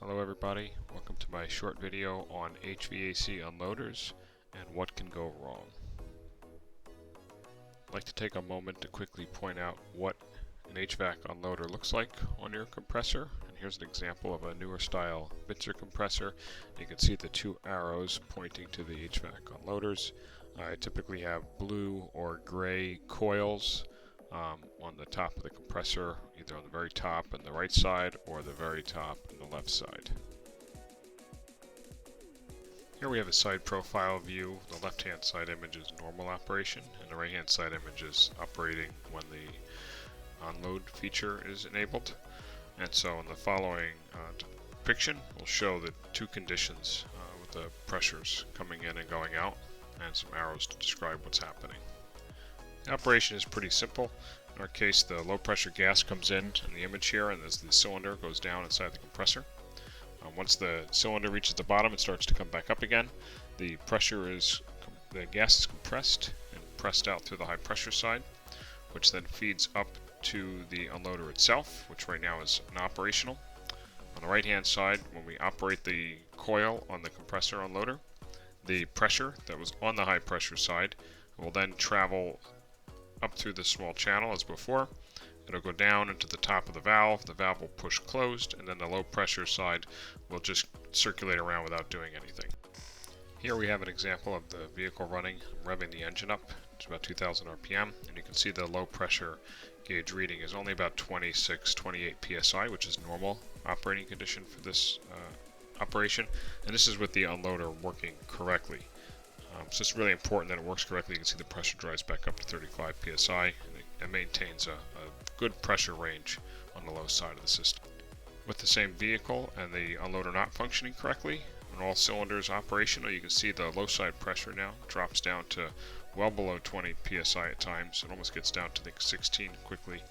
Hello everybody, welcome to my short video on HVAC unloaders and what can go wrong. I'd like to take a moment to quickly point out what an HVAC unloader looks like on your compressor. And here's an example of a newer style Bitzer compressor. You can see the two arrows pointing to the HVAC unloaders. I typically have blue or gray coils on the top of the compressor, either on the very top on the right side or the very top on the left side. Here we have a side profile view. The left hand side image is normal operation and the right hand side image is operating when the unload feature is enabled. And so in the following depiction we'll show the two conditions with the pressures coming in and going out and some arrows to describe what's happening. The operation is pretty simple. In our case, the low pressure gas comes in the image here, and as the cylinder goes down inside the compressor. Once the cylinder reaches the bottom, it starts to come back up again. The gas is compressed and pressed out through the high pressure side, which then feeds up to the unloader itself, which right now is operational. On the right hand side, when we operate the coil on the compressor unloader, the pressure that was on the high pressure side will then travel up through the small channel as before. It'll go down into the top of the valve will push closed, and then the low pressure side will just circulate around without doing anything. Here we have an example of the vehicle running, revving the engine up. It's about 2000 RPM, and you can see the low pressure gauge reading is only about 28 PSI, which is normal operating condition for this operation, and this is with the unloader working correctly. So it's really important that it works correctly. You can see the pressure dries back up to 35 PSI and it maintains a good pressure range on the low side of the system. With the same vehicle and the unloader not functioning correctly, when all cylinders operational, you can see the low side pressure now drops down to well below 20 PSI at times. It almost gets down to 16 quickly.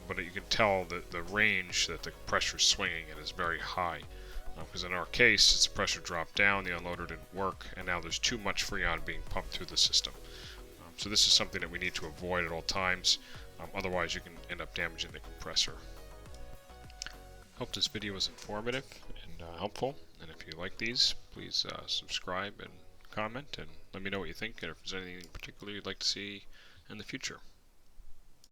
But you can tell that the range that the pressure is swinging in is very high. Because in our case, it's pressure dropped down, the unloader didn't work, and now there's too much Freon being pumped through the system. So this is something that we need to avoid at all times, otherwise you can end up damaging the compressor. Hope this video was informative and helpful, and if you like these, please subscribe and comment, and let me know what you think, and if there's anything in particular you'd like to see in the future.